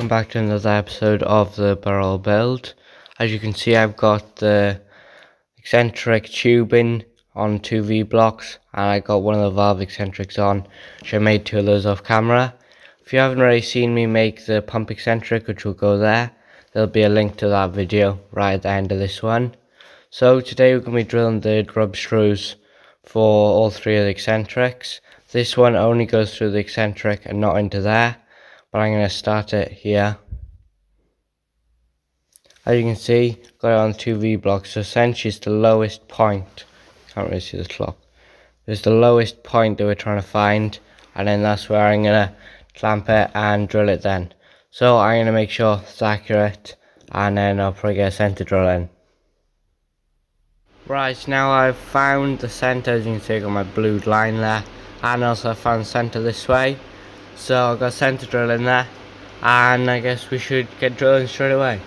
back to another episode of the Burrell build. As you can see, I've got the eccentric tubing on 2 V-blocks, and I got one of the valve eccentrics on, which I made 2 of those off camera. If you haven't already seen me make the pump eccentric, which will go there, there'll be a link to that video right at the end of this one. So today we're going to be drilling the grub screws for all 3 of the eccentrics. This one only goes through the eccentric and not into there, but I'm going to start it here. As you can see, got it on 2 V-blocks, so essentially it's the lowest point. Can't really see the clock. It's the lowest point that we're trying to find, and then that's where I'm going to clamp it and drill it then. So I'm going to make sure it's accurate, and then I'll probably get a center drill in. Right, so now I've found the center. As you can see, I got my blue line there, and also I found the center this way. So I've got a center drill in there, and I guess we should get drilling straight away.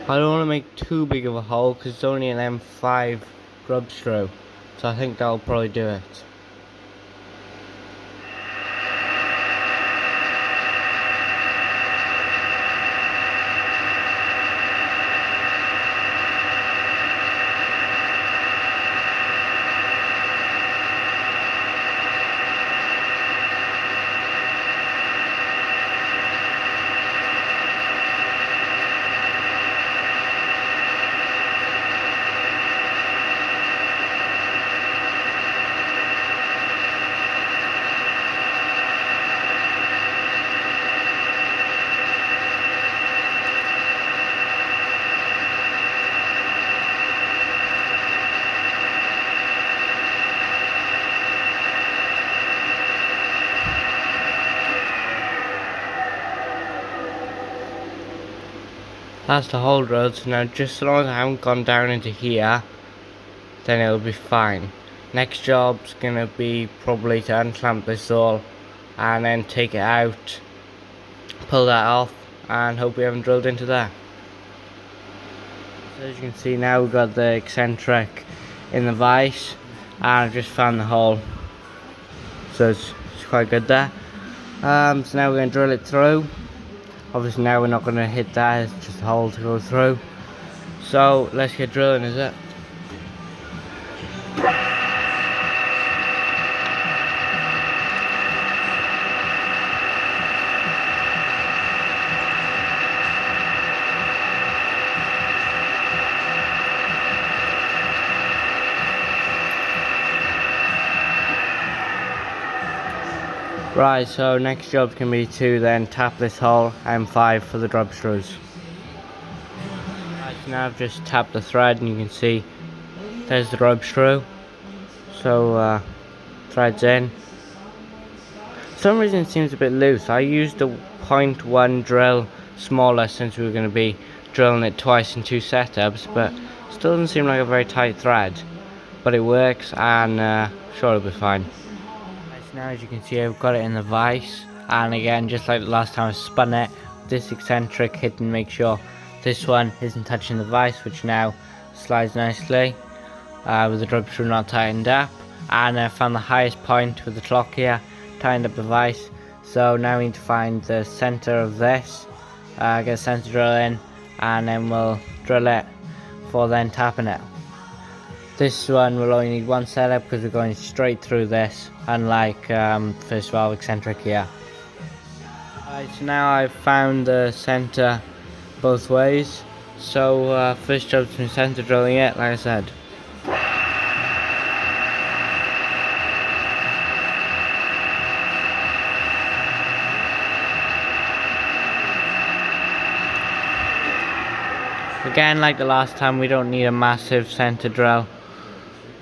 I don't want to make too big of a hole because it's only an M5 grub screw, so I think that'll probably do it. That's the whole road, so now just so long as I haven't gone down into here, then it'll be fine. Next job's gonna be probably to unclamp this all and then take it out, pull that off, and hope we haven't drilled into there. So as you can see now, we've got the eccentric in the vise, and I've just found the hole, so it's quite good there. So now we're going to drill it through. Obviously now we're not going to hit that, it's just a hole to go through. So let's get drilling, is it? Right, so next job's going to be to then tap this hole, M5 for the grub screws. Right, so now I've just tapped the thread and you can see there's the grub screw. So thread's in. For some reason it seems a bit loose. I used the 0.1 drill smaller since we were going to be drilling it twice in 2 setups, but still doesn't seem like a very tight thread. But it works, and sure it'll be fine. Now as you can see, I've got it in the vise, and again, just like the last time I spun it, this eccentric hit and make sure this one isn't touching the vise, which now slides nicely with the grub screw not tightened up. And I found the highest point with the clock here, tightened up the vise. So now we need to find the center of this, get a center drill in, and then we'll drill it for then tapping it. This one will only need 1 setup because we're going straight through this, unlike first valve eccentric here. Right, so now I've found the center both ways. So first job's been center drilling it, like I said. Again, like the last time, we don't need a massive center drill.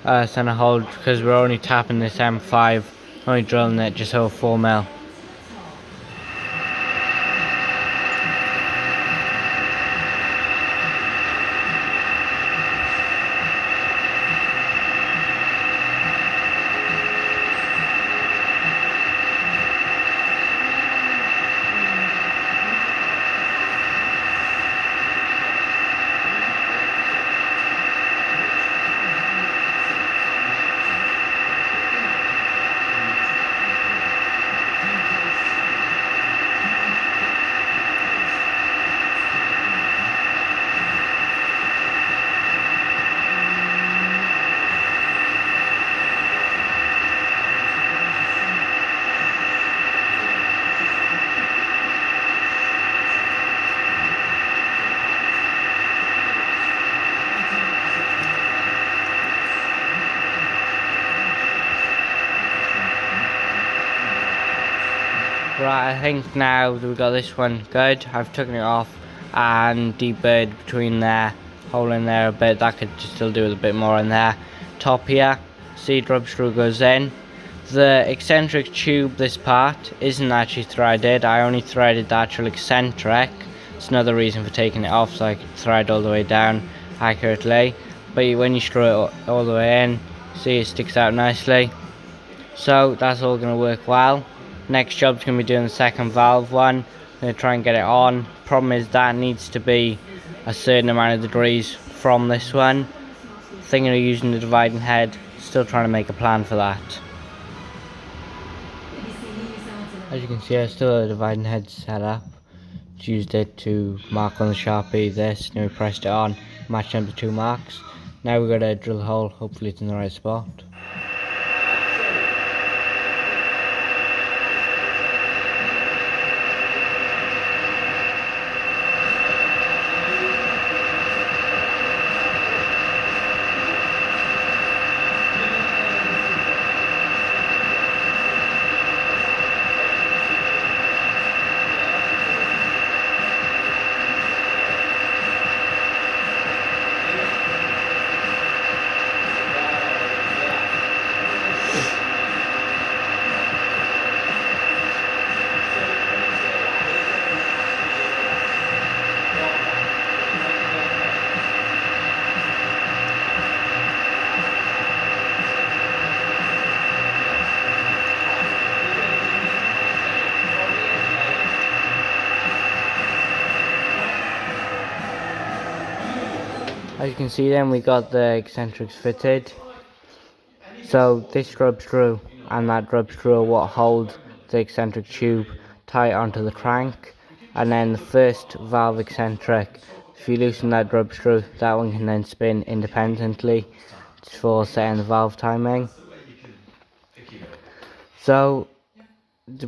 Center hole, because we're only tapping this M5, only drilling it just over 4 mil. Right, I think now that we got this one good, I've taken it off and deburred between there, hole in there a bit. That could just still do with a bit more in there. Top here, seed rub screw goes in. The eccentric tube, this part, isn't actually threaded. I only threaded the actual eccentric. It's another reason for taking it off, so I could thread all the way down accurately. But when you screw it all the way in, see it sticks out nicely. So that's all going to work well. Next job's going to be doing the second valve one. I'm going to try and get it on. Problem is that needs to be a certain amount of degrees from this one. Thinking of using the dividing head. Still trying to make a plan for that. As you can see, I still have a dividing head set up. Just used it to mark on the Sharpie this, and we pressed it on, matching up the two marks. Now we've got to drill a hole, hopefully it's in the right spot. As you can see then, we got the eccentrics fitted. So this grub screw and that grub screw are what hold the eccentric tube tight onto the crank. And then the first valve eccentric, if you loosen that grub screw, that one can then spin independently for setting the valve timing. So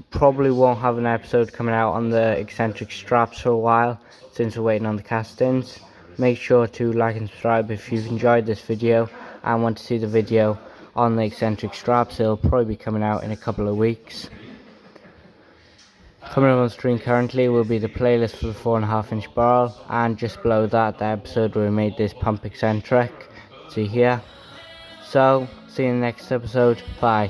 probably won't have an episode coming out on the eccentric straps for a while, since we're waiting on the castings. Make sure to like and subscribe if you've enjoyed this video and want to see the video on the eccentric straps. It'll probably be coming out in a couple of weeks. Coming up on screen currently will be the playlist for the 4.5-inch Burrell, and just below that, the episode where we made this pump eccentric. See here. So, see you in the next episode. Bye.